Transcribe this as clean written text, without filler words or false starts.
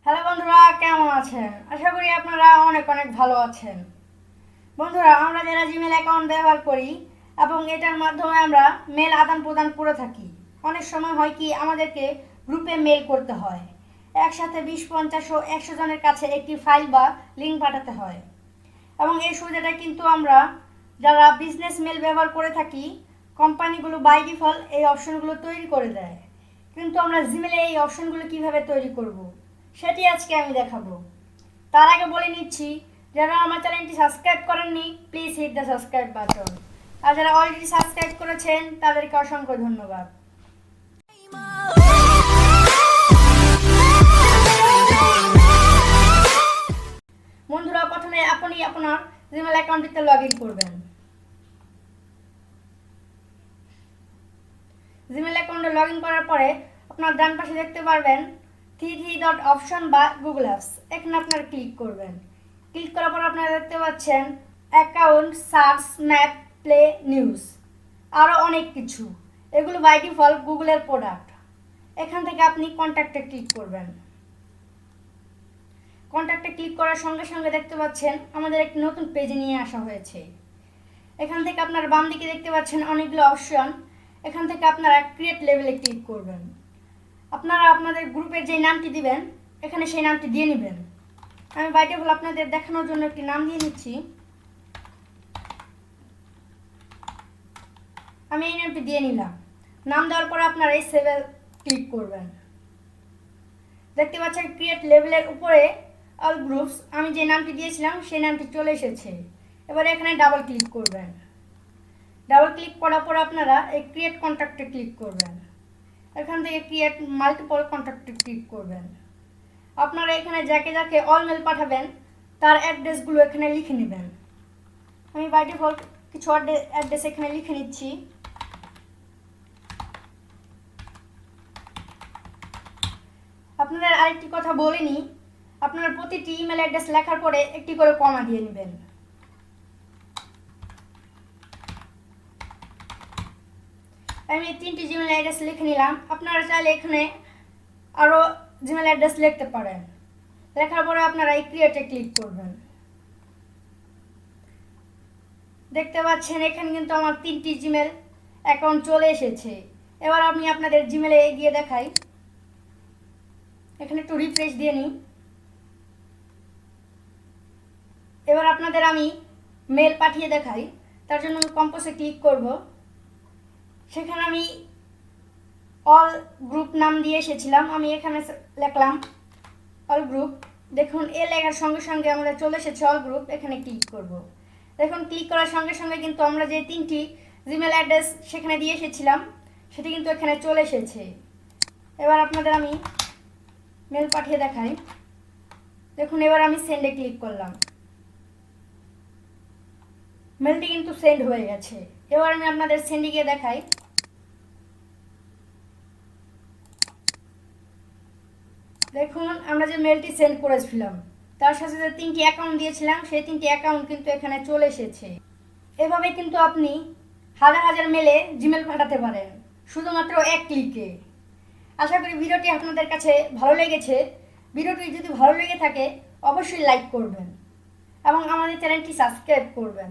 Hello বন্ধুরা, কেমন আছেন? আশা করি আপনারা অনেক অনেক ভালো আছেন। বন্ধুরা, আমরা যারা জিমেল অ্যাকাউন্ট ব্যবহার করি এবং এটার মাধ্যমে আমরা মেল আদান প্রদান করে থাকি, অনেক সময় হয় কি আমাদেরকে গ্রুপে মেল করতে হয়। একসাথে 20, 50 ও 100 জনের কাছে একটি ফাইল বা লিঙ্ক পাঠাতে হয়। এবং এই সুবিধাটা কিন্তু আমরা যারা বিজনেস মেল ব্যবহার করে থাকি, কোম্পানিগুলো বাই ডিফল্ট এই অপশনগুলো তৈরি করে দেয়। কিন্তু আমরা জিমেলে এই অপশনগুলো কিভাবে তৈরি করব, সেটি আজকে আমি দেখাবো। তার আগে বলে নিচ্ছি, যারা আমার চ্যানেলটি সাবস্ক্রাইব করেননি please hit the subscribe button, আর যারা অলরেডি সাবস্ক্রাইব করেছেন তাদেরকে অসংখ্য ধন্যবাদ। বন্ধুরা, প্রথমে আপনি আপনার জিমেল অ্যাকাউন্টটিতে লগ ইন করবেন। জিমেল অ্যাকাউন্টে লগ ইন করার পরে আপনার ডান পাশে দেখতে পারবেন থ্রি ডট অপশন বা গুগল অ্যাপস, এখানে আপনারা ক্লিক করবেন। ক্লিক করার পর আপনারা দেখতে পাচ্ছেন account, search, map, play, news, আরও অনেক কিছু। এগুলো বাই ডিফল্ট গুগলের প্রোডাক্ট। এখান থেকে আপনি কন্ট্যাক্টে ক্লিক করবেন। কন্ট্যাক্টে ক্লিক করার সঙ্গে সঙ্গে দেখতে পাচ্ছেন আমাদের একটি নতুন পেজে নিয়ে আসা হয়েছে। এখান থেকে আপনারা বাম দিকে দেখতে পাচ্ছেন অনেকগুলো অপশন। এখান থেকে আপনারা ক্রিয়েট লেভেলে ক্লিক করবেন। আপনারা আপনাদের গ্রুপের যে নামটি দিবেন এখানে সেই নামটি দিয়ে নেবেন। আমি বাই ডিফল্ট আপনাদের দেখানোর জন্য একটি নাম দিয়ে নিচ্ছি। আমি এই নামটি দিয়ে নিলাম। নাম দেওয়ার পরে আপনারা এই সেভে ক্লিক করবেন। দেখতে পাচ্ছেন ক্রিয়েট লেভেলের উপরে অল গ্রুপস, আমি যে নামটি দিয়েছিলাম সেই নামটি চলে এসেছে। এবারে এখানে ডাবল ক্লিক করবেন। ডাবল ক্লিক করার পর আপনারা এই ক্রিয়েট কন্ট্যাক্টে ক্লিক করবেন। এখান থেকে ক্রিয়েট মাল্টিপল কন্ট্যাক্টে ক্লিক করবেন। আপনারা এখানে যাকে যাকে অল মেল পাঠাবেন তার অ্যাড্রেসগুলো এখানে লিখে নেবেন। আমি বাই ডিফল্ট কিছু অ্যাড্রেস এখানে লিখে নিচ্ছি। আপনাদের আরেকটি কথা বলে নিই, আপনার প্রতিটি ইমেল অ্যাড্রেস লেখার পরে একটি করে কমা দিয়ে নেবেন। আমি 3টি জিমেল অ্যাড্রেস লিখে নিলাম। আপনারা চাইলে এখানে আরও জিমেল অ্যাড্রেস লিখতে পারেন। লেখার পরে আপনারা এই ক্রিয়েটে ক্লিক করবেন। দেখতে পাচ্ছেন এখানে কিন্তু আমার 3টি জিমেল অ্যাকাউন্ট চলে এসেছে। এবার আমি আপনাদের জিমেলে গিয়ে দেখাই। এখানে একটু রিফ্রেশ দিয়ে নিই। এবার আপনাদের আমি মেল পাঠিয়ে দেখাই। তার জন্য আমি কম্পোজে ক্লিক করব। সেখানে আমি অল গ্রুপ নাম দিয়ে এসেছিলাম, আমি এখানে লিখলাম অল গ্রুপ। দেখুন এ লেখার সঙ্গে সঙ্গে আমাদের চলে এসেছে অল গ্রুপ। এখানে ক্লিক করব। দেখুন ক্লিক করার সঙ্গে সঙ্গে কিন্তু আমরা যে 3টি জিমেল অ্যাড্রেস সেখানে দিয়ে এসেছিলাম সেটি কিন্তু এখানে চলে এসেছে। এবার আপনাদের আমি মেল পাঠিয়ে দেখাই। দেখুন এবার আমি সেন্ডে ক্লিক করলাম। মেলটি কিন্তু সেন্ড হয়ে গেছে। এবার আমি আপনাদের সেন্ডে গিয়ে দেখাই। দেখুন আমরা যে মেলটি সেন্ড করেছিলাম তার সাথে যে 3টি অ্যাকাউন্ট দিয়েছিলাম সেই 3টি অ্যাকাউন্ট কিন্তু এখানে চলে এসেছে। এভাবে কিন্তু আপনি হাজার হাজার মেলে জিমেল পাঠাতে পারেন শুধুমাত্র এক ক্লিকে। আশা করি ভিডিওটি আপনাদের কাছে ভালো লেগেছে। ভিডিওটি যদি ভালো লেগে থাকে অবশ্যই লাইক করবেন এবং আমাদের চ্যানেলটি সাবস্ক্রাইব করবেন।